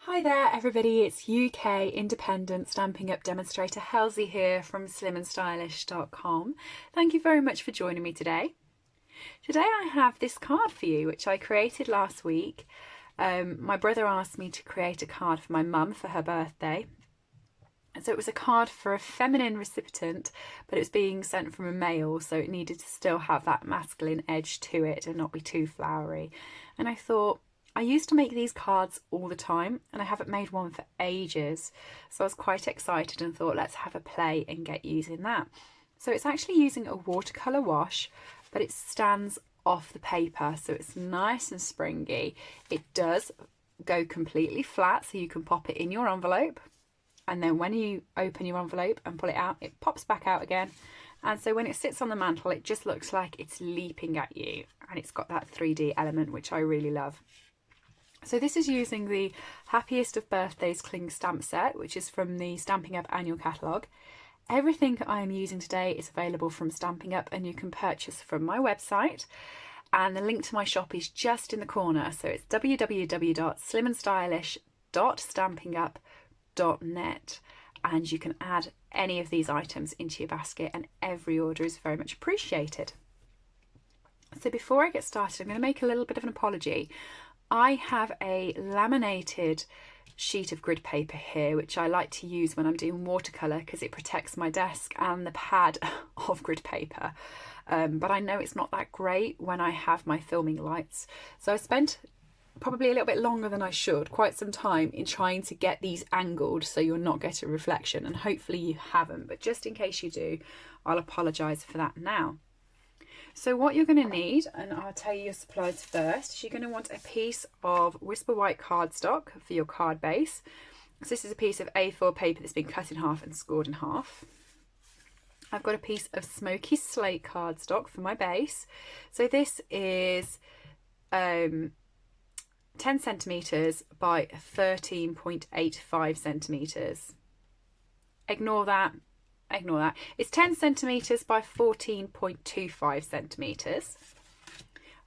Hi there everybody, it's UK independent Stampin' Up demonstrator Halsey here from slimandstylish.com. Thank you very much for joining me today. Today I have this card for you which I created last week. My brother asked me to create a card for my mum for her birthday. So it was a card for a feminine recipient, but it was being sent from a male, so it needed to still have that masculine edge to it and not be too flowery. And I thought, I used to make these cards all the time and I haven't made one for ages. So I was quite excited and thought, let's have a play and get using that. So it's actually using a watercolour wash, but it stands off the paper, so it's nice and springy. It does go completely flat, so you can pop it in your envelope. And then when you open your envelope and pull it out, it pops back out again. And so when it sits on the mantle, it just looks like it's leaping at you. And it's got that 3D element, which I really love. So this is using the Happiest of Birthdays Cling Stamp Set, which is from the Stampin' Up annual catalogue. Everything I am using today is available from Stampin' Up and you can purchase from my website. And the link to my shop is just in the corner. So it's www.slimandstylish.stampinup.net, and you can add any of these items into your basket and every order is very much appreciated. So before I get started, I'm going to make a little bit of an apology. I have a laminated sheet of grid paper here, which I like to use when I'm doing watercolour because it protects my desk and the pad of grid paper. But I know it's not that great when I have my filming lights. So I spent probably a little bit longer than I should, quite some time in trying to get these angled so you're not getting reflection, and hopefully you haven't, but just in case you do, I'll apologise for that now. So what you're going to need, and I'll tell you your supplies first, is you're going to want a piece of Whisper White cardstock for your card base. So this is a piece of A4 paper that's been cut in half and scored in half. I've got a piece of Smoky Slate cardstock for my base. So this is 10 centimetres by 13.85 centimetres. Ignore that. It's 10 centimetres by 14.25 centimetres.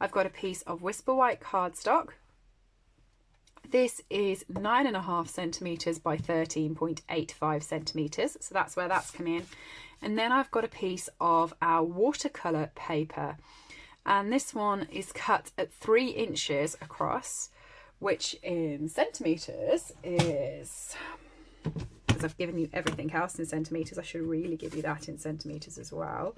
I've got a piece of Whisper White cardstock. This is 9.5 centimetres by 13.85 centimetres, so that's where that's come in. And then I've got a piece of our watercolour paper, and this one is cut at 3 inches across, which in centimetres is, because I've given you everything else in centimetres, I should really give you that in centimetres as well.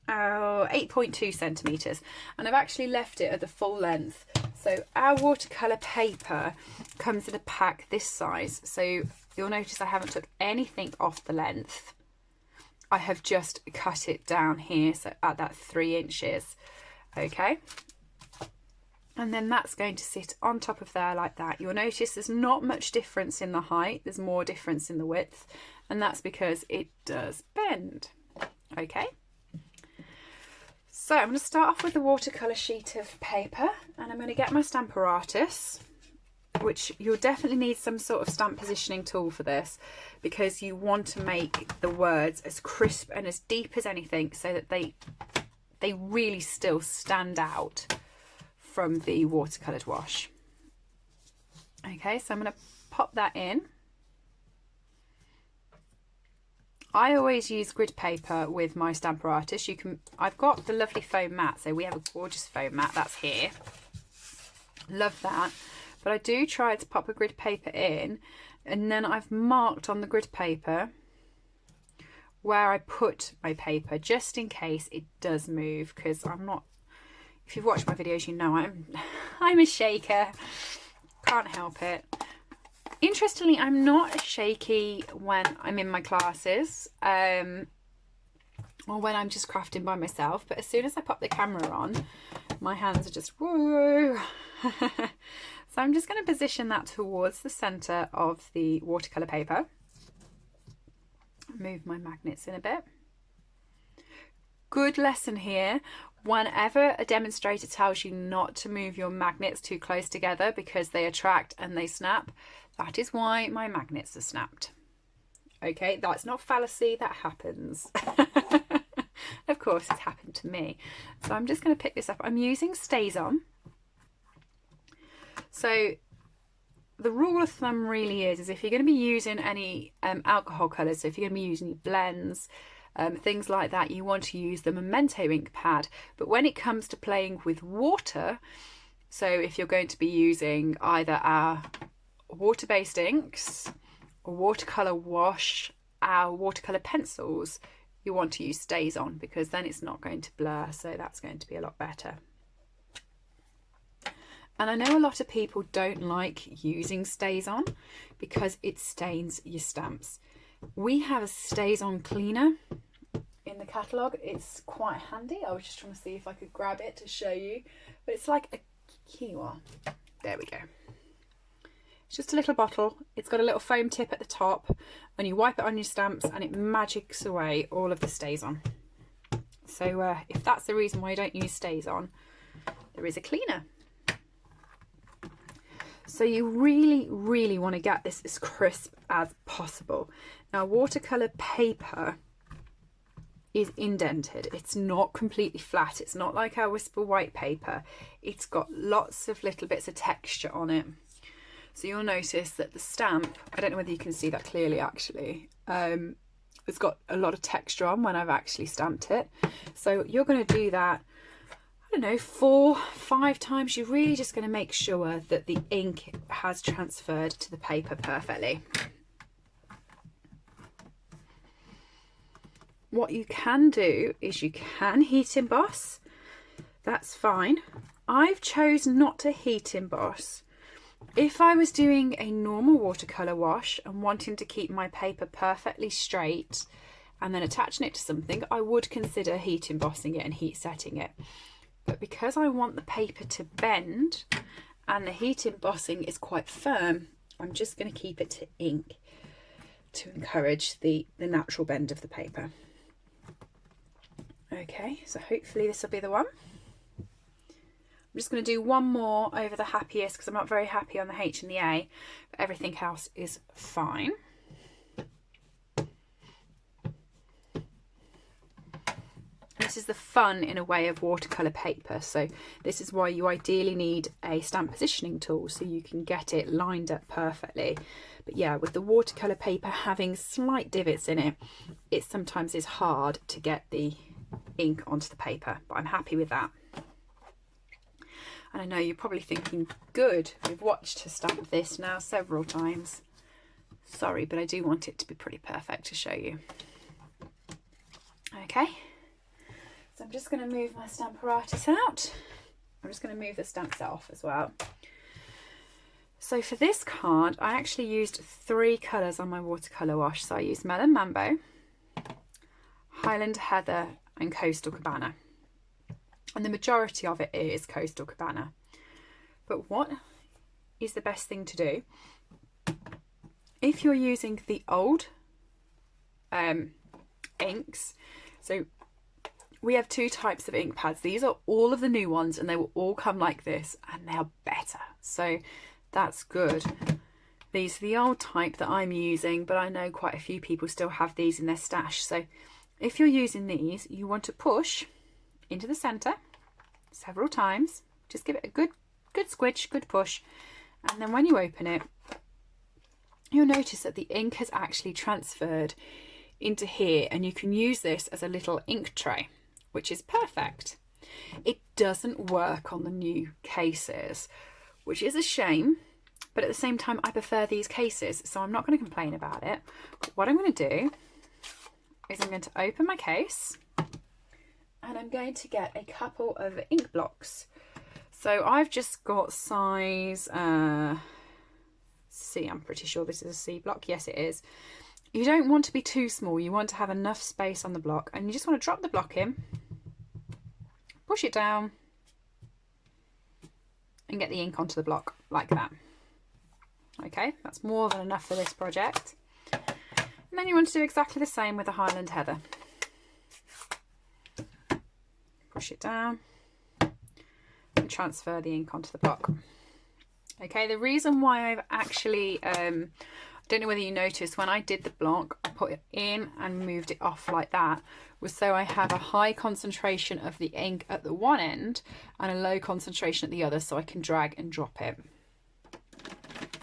8.2 centimetres, and I've actually left it at the full length. So our watercolour paper comes in a pack this size, so you'll notice I haven't took anything off the length. I have just cut it down here, so at that 3 inches. Okay, and then that's going to sit on top of there like that. You'll notice there's not much difference in the height, there's more difference in the width, and that's because it does bend. Okay, so I'm going to start off with the watercolour sheet of paper, and I'm going to get my Stamparatus, which you'll definitely need some sort of stamp positioning tool for this, because you want to make the words as crisp and as deep as anything so that they really still stand out from the watercoloured wash. Okay, so I'm going to pop that in. I always use grid paper with my Stamparatus. I've got the lovely foam mat, so we have a gorgeous foam mat that's here. Love that. But I do try to pop a grid paper in, and then I've marked on the grid paper where I put my paper, just in case it does move, because I'm not, if you've watched my videos, you know I'm a shaker, can't help it. Interestingly, I'm not shaky when I'm in my classes, or when I'm just crafting by myself, but as soon as I pop the camera on, my hands are just whoa. So I'm just going to position that towards the centre of the watercolour paper. Move my magnets in a bit. Good lesson here. Whenever a demonstrator tells you not to move your magnets too close together because they attract and they snap, that is why my magnets are snapped. Okay, that's not fallacy, that happens. Of course, it's happened to me. So I'm just going to pick this up. I'm using Stays On. So the rule of thumb really is if you're going to be using any alcohol colours, so if you're going to be using blends, things like that, you want to use the Memento ink pad. But when it comes to playing with water, so if you're going to be using either our water-based inks or watercolour wash, our watercolour pencils, you want to use StazOn, because then it's not going to blur, so that's going to be a lot better. And I know a lot of people don't like using StazOn because it stains your stamps. We have a StazOn cleaner in the catalogue. It's quite handy. I was just trying to see if I could grab it to show you, but it's like a quinoa. There we go. It's just a little bottle. It's got a little foam tip at the top, and you wipe it on your stamps and it magics away all of the StazOn. So if that's the reason why you don't use StazOn, there is a cleaner. So you really want to get this as crisp as possible. Now, watercolour paper is indented. It's not completely flat. It's not like our Whisper White paper. It's got lots of little bits of texture on it. So you'll notice that the stamp, I don't know whether you can see that clearly actually, it's got a lot of texture on when I've actually stamped it. So you're going to do that, I don't know, 4, 5 times. You're really just going to make sure that the ink has transferred to the paper perfectly. What you can do is you can heat emboss. That's fine. I've chosen not to heat emboss. If I was doing a normal watercolour wash and wanting to keep my paper perfectly straight and then attaching it to something, I would consider heat embossing it and heat setting it. But because I want the paper to bend and the heat embossing is quite firm, I'm just going to keep it to ink to encourage the natural bend of the paper. Okay, so hopefully this will be the one. I'm just going to do one more over the Happiest because I'm not very happy on the H and the A, but everything else is fine. This is the fun, in a way, of watercolour paper. So this is why you ideally need a stamp positioning tool so you can get it lined up perfectly. But yeah, with the watercolour paper having slight divots in it, it sometimes is hard to get the ink onto the paper, but I'm happy with that. And I know you're probably thinking, good, we've watched her stamp this now several times. Sorry, but I do want it to be pretty perfect to show you. Okay. So I'm just going to move my Stamparatus out. I'm just going to move the stamps off as well. So for this card, I actually used 3 colours on my watercolour wash. So I used Melon Mambo, Highland Heather and Coastal Cabana. And the majority of it is Coastal Cabana. But what is the best thing to do? If you're using the old inks, so we have 2 types of ink pads. These are all of the new ones and they will all come like this and they are better. So that's good. These are the old type that I'm using, but I know quite a few people still have these in their stash. So if you're using these, you want to push into the centre several times. Just give it a good squish, good push. And then when you open it, you'll notice that the ink has actually transferred into here, and you can use this as a little ink tray, which is perfect. It doesn't work on the new cases, which is a shame, but at the same time I prefer these cases, so I'm not going to complain about it. But what I'm going to do is I'm going to open my case and I'm going to get a couple of ink blocks. So I've just got size C. I'm pretty sure this is a C block. Yes, it is. You don't want to be too small. You want to have enough space on the block, and you just want to drop the block in, push it down and get the ink onto the block like that. Okay, that's more than enough for this project. And then you want to do exactly the same with the Highland Heather. Push it down and transfer the ink onto the block. Okay, the reason why I've actually, I don't know whether you noticed, when I did the block, I put it in and moved it off like that, was so I have a high concentration of the ink at the one end and a low concentration at the other, so I can drag and drop it.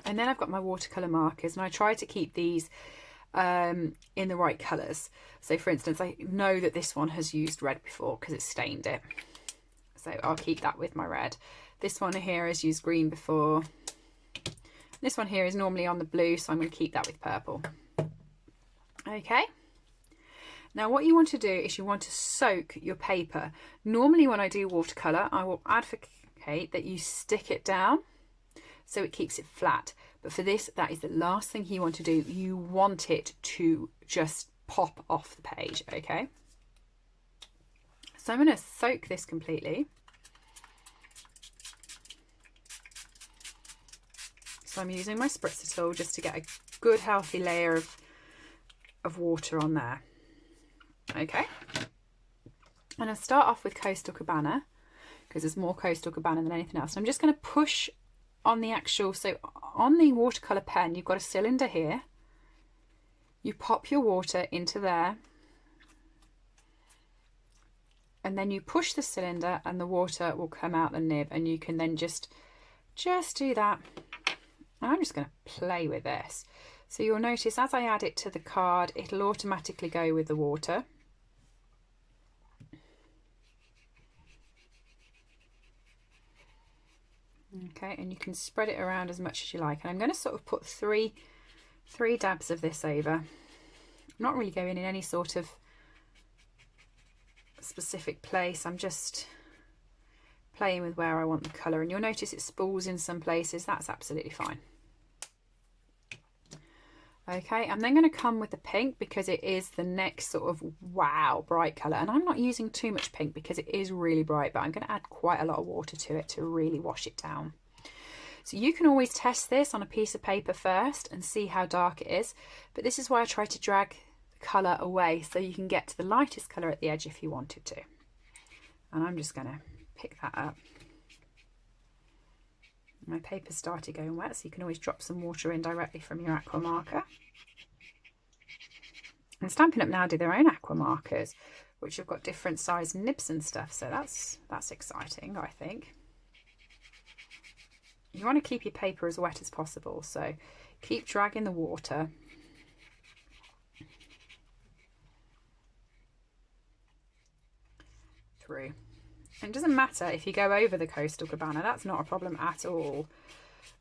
And then I've got my watercolour markers, and I try to keep these in the right colours. So for instance, I know that this one has used red before because it stained it, so I'll keep that with my red. This one here has used green before. This one here is normally on the blue, so I'm going to keep that with purple. Okay. Now what you want to do is you want to soak your paper. Normally when I do watercolour, I will advocate that you stick it down so it keeps it flat. But for this, that is the last thing you want to do. You want it to just pop off the page, okay? So I'm going to soak this completely. So I'm using my spritzer tool just to get a good healthy layer of water on there. Okay. And I'll start off with Coastal Cabana because there's more Coastal Cabana than anything else. So I'm just going to push on the actual, so on the watercolour pen, you've got a cylinder here. You pop your water into there. And then you push the cylinder and the water will come out the nib, and you can then just do that. And I'm just going to play with this. So you'll notice as I add it to the card, it'll automatically go with the water. Okay, and you can spread it around as much as you like. And I'm going to sort of put three dabs of this over. I'm not really going in any sort of specific place. I'm just playing with where I want the colour. And you'll notice it spools in some places. That's absolutely fine. Okay, I'm then going to come with the pink because it is the next sort of wow bright colour. And I'm not using too much pink because it is really bright, but I'm going to add quite a lot of water to it to really wash it down. So you can always test this on a piece of paper first and see how dark it is. But this is why I try to drag the colour away so you can get to the lightest colour at the edge if you wanted to. And I'm just going to pick that up. My paper started going wet, so you can always drop some water in directly from your aqua marker. And Stampin' Up! Now do their own aqua markers, which have got different size nibs and stuff, so that's exciting, I think. You want to keep your paper as wet as possible, so keep dragging the water. Through. And it doesn't matter if you go over the Coastal Cabana, that's not a problem at all.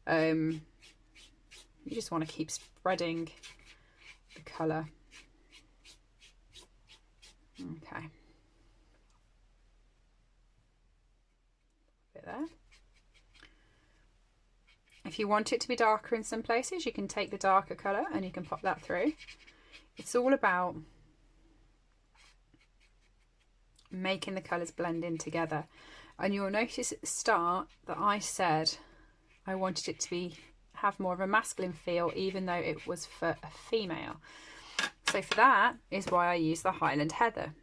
You just want to keep spreading the colour. Okay. Bit there. If you want it to be darker in some places, you can take the darker colour and you can pop that through. It's all about making the colours blend in together. And you'll notice at the start that I said I wanted it to have more of a masculine feel, even though it was for a female. So for that is why I use the Highland Heather,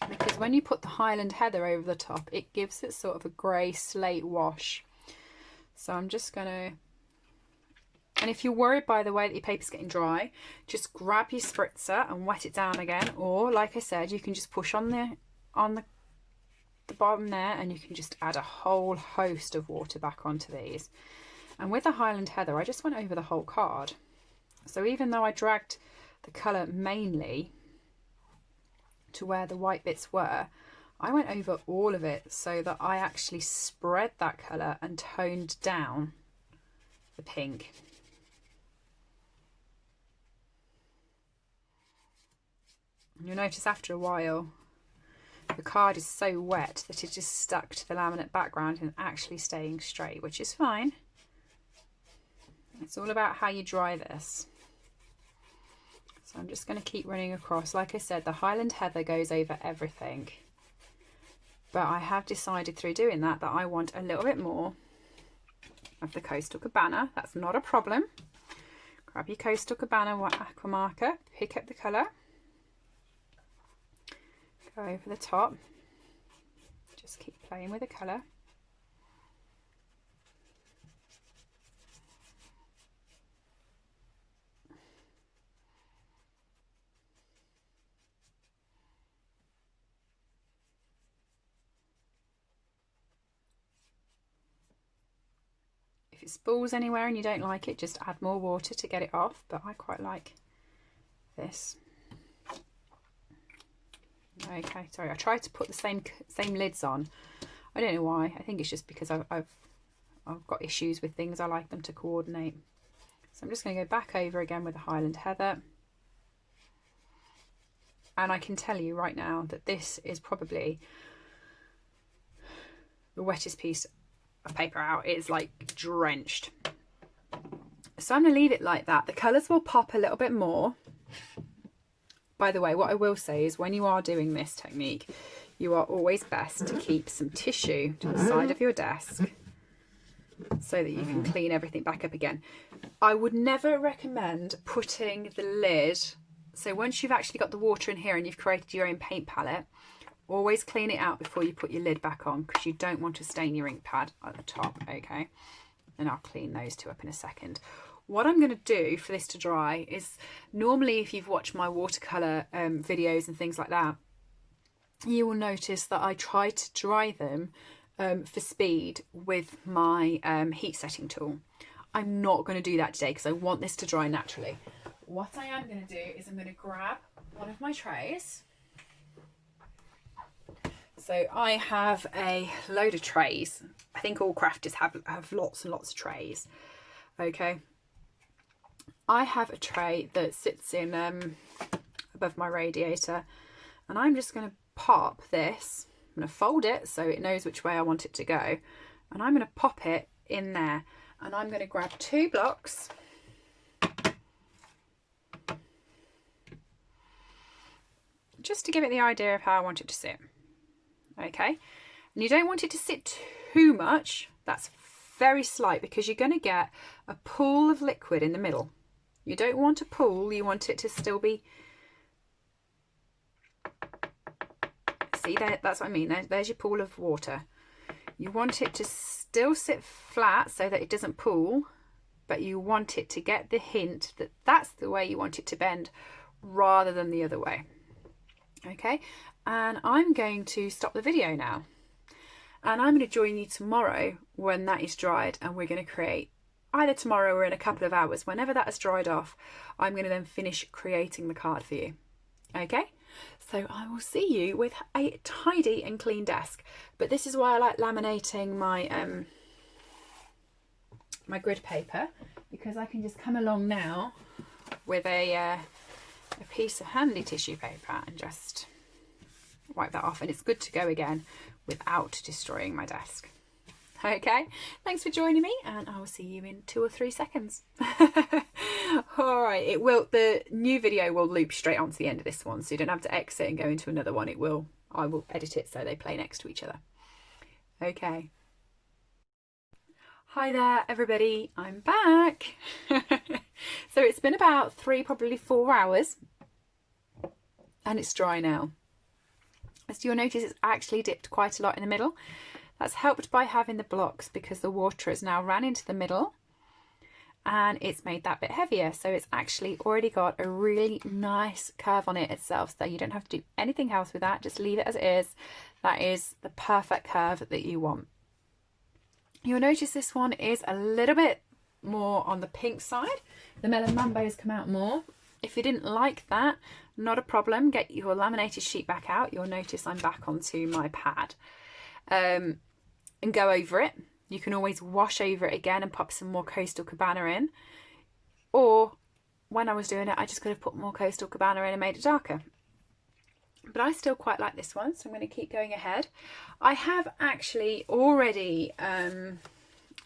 because when you put the Highland Heather over the top, it gives it sort of a grey slate wash. So I'm just gonna, and if you're worried by the way that your paper's getting dry, just grab your spritzer and wet it down again, or like I said, you can just push on the bottom there and you can just add a whole host of water back onto these. And with the Highland Heather, I just went over the whole card. So even though I dragged the colour mainly to where the white bits were, I went over all of it so that I actually spread that colour and toned down the pink. You'll notice after a while the card is so wet that it just stuck to the laminate background and actually staying straight, which is fine. It's all about how you dry this. So I'm just going to keep running across. Like I said, the Highland Heather goes over everything. But I have decided through doing that I want a little bit more of the Coastal Cabana. That's not a problem. Grab your Coastal Cabana aqua marker, pick up the colour, go over the top, just keep playing with the colour. If it spools anywhere and you don't like it, just add more water to get it off, but I quite like this. Okay, sorry, I tried to put the same lids on. I don't know why. I think it's just because I've got issues with things. I like them to coordinate. So I'm just going to go back over again with the Highland Heather. And I can tell you right now that this is probably the wettest piece of paper out. It's like drenched. So I'm going to leave it like that. The colours will pop a little bit more. By the way, what I will say is when you are doing this technique, you are always best to keep some tissue to the side of your desk so that you can clean everything back up again. I would never recommend putting the lid, so once you've actually got the water in here and you've created your own paint palette, always clean it out before you put your lid back on, because you don't want to stain your ink pad at the top, okay? And I'll clean those two up in a second. What I'm going to do for this to dry is, normally if you've watched my watercolour videos and things like that, you will notice that I try to dry them for speed with my heat setting tool. I'm not going to do that today because I want this to dry naturally. What I am going to do is I'm going to grab one of my trays. So I have a load of trays. I think all crafters have lots and lots of trays. Okay. I have a tray that sits in above my radiator, and I'm just going to pop this. I'm going to fold it so it knows which way I want it to go, and I'm going to pop it in there, and I'm going to grab 2 blocks just to give it the idea of how I want it to sit. Okay, and you don't want it to sit too much. That's very slight, because you're going to get a pool of liquid in the middle. You don't want a pool, you want it to still be, see there, that's what I mean, there's your pool of water. You want it to still sit flat so that it doesn't pool, but you want it to get the hint that that's the way you want it to bend rather than the other way. Okay, and I'm going to stop the video now, and I'm going to join you tomorrow when that is dried, and we're going to create, either tomorrow or in a couple of hours, whenever that has dried off, I'm going to then finish creating the card for you. Okay, so I will see you with a tidy and clean desk. But this is why I like laminating my my grid paper, because I can just come along now with a piece of handy tissue paper and just wipe that off, and it's good to go again without destroying my desk. Okay, thanks for joining me, and I will see you in 2 or 3 seconds. All right, the new video will loop straight onto the end of this one, so you don't have to exit and go into another one. I will edit it so they play next to each other. Okay. Hi there, everybody. I'm back. So it's been about 3, probably 4 hours, and it's dry now. As you'll notice, it's actually dipped quite a lot in the middle. That's helped by having the blocks, because the water has now ran into the middle and it's made that bit heavier. So it's actually already got a really nice curve on it itself. So you don't have to do anything else with that. Just leave it as it is. That is the perfect curve that you want. You'll notice this one is a little bit more on the pink side. The Melon Mambo has come out more. If you didn't like that, not a problem. Get your laminated sheet back out. You'll notice I'm back onto my pad. And go over it. You can always wash over it again and pop some more Coastal Cabana in. Or when I was doing it, I just could have put more Coastal Cabana in and made it darker. But I still quite like this one, so I'm going to keep going ahead. I have actually already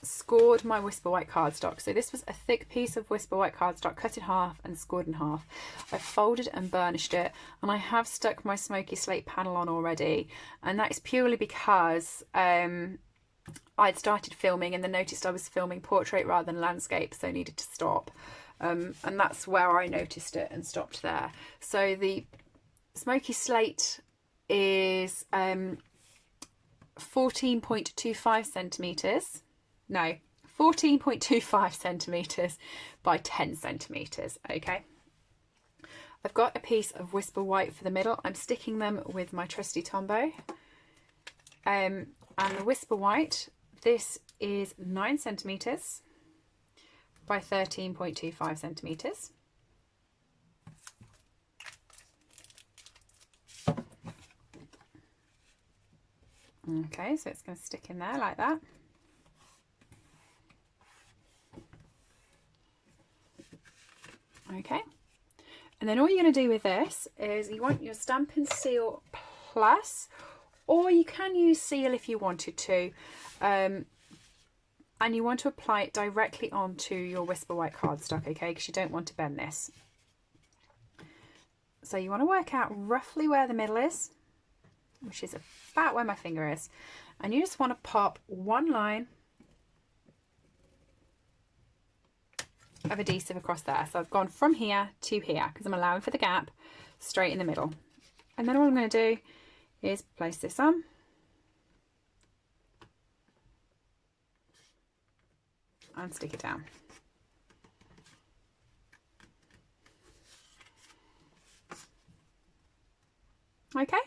scored my Whisper White cardstock. So this was a thick piece of Whisper White cardstock, cut in half and scored in half. I folded and burnished it, and I have stuck my smoky slate panel on already, and that is purely because I'd started filming and then noticed I was filming portrait rather than landscape, so I needed to stop, and that's where I noticed it and stopped there. So the smoky slate is 14.25 centimetres. No, 14.25 centimetres by 10 centimetres, okay? I've got a piece of Whisper White for the middle. I'm sticking them with my trusty Tombow. And the Whisper White, This is 9 centimetres by 13.25 centimetres. Okay, so it's going to stick in there like that. Okay, and then all you're going to do with this is you want your Stampin' Seal Plus, or you can use Seal if you wanted to, and you want to apply it directly onto your Whisper White cardstock, okay, because you don't want to bend this. So you want to work out roughly where the middle is, which is about where my finger is, and you just want to pop one line of adhesive across there. So I've gone from here to here because I'm allowing for the gap straight in the middle. And then all I'm going to do is place this on. And stick it down. Okay.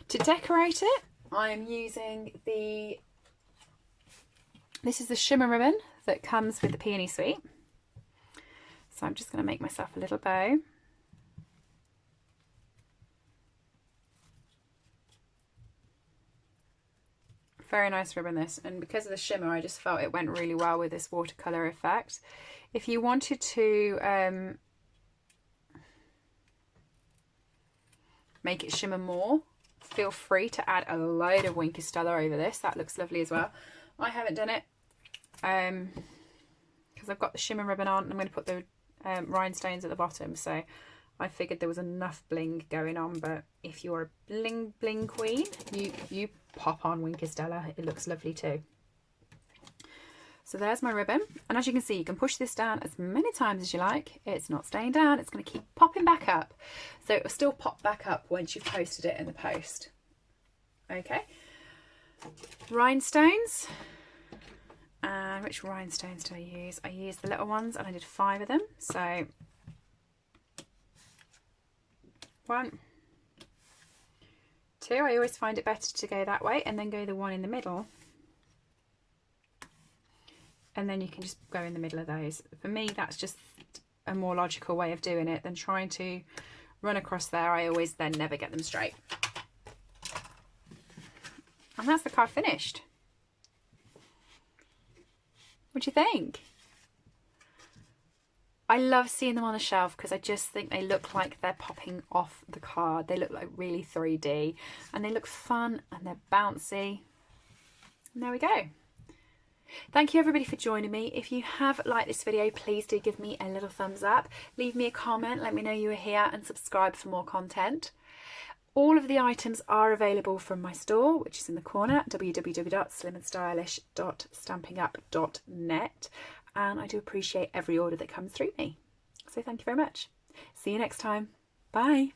To decorate it, I'm using this is the shimmer ribbon that comes with the Peony Suite. So I'm just going to make myself a little bow. Very nice ribbon this, and because of the shimmer I just felt it went really well with this watercolour effect. If you wanted to make it shimmer more, feel free to add a load of Watercolor over this. That looks lovely as well. I haven't done it because I've got the shimmer ribbon on and I'm going to put the rhinestones at the bottom, so I figured there was enough bling going on. But if you're a bling bling queen, you pop on Watercolor, it looks lovely too. So there's my ribbon, and as you can see, you can push this down as many times as you like. It's not staying down, it's going to keep popping back up, so it will still pop back up once you've posted it in the post. Okay, rhinestones. And which rhinestones do I use? I used the little ones, and I did 5 of them. So 1, 2, I always find it better to go that way and then go the one in the middle, and then you can just go in the middle of those. For me, that's just a more logical way of doing it than trying to run across there. I always then never get them straight. And that's the card finished. What do you think? I love seeing them on the shelf because I just think they look like they're popping off the card. They look like really 3D, and they look fun, and they're bouncy. And there we go. Thank you everybody for joining me. If you have liked this video, please do give me a little thumbs up. Leave me a comment, let me know you are here, and subscribe for more content. All of the items are available from my store, which is in the corner, www.slimandstylish.stampinup.net, and I do appreciate every order that comes through me. So thank you very much. See you next time. Bye.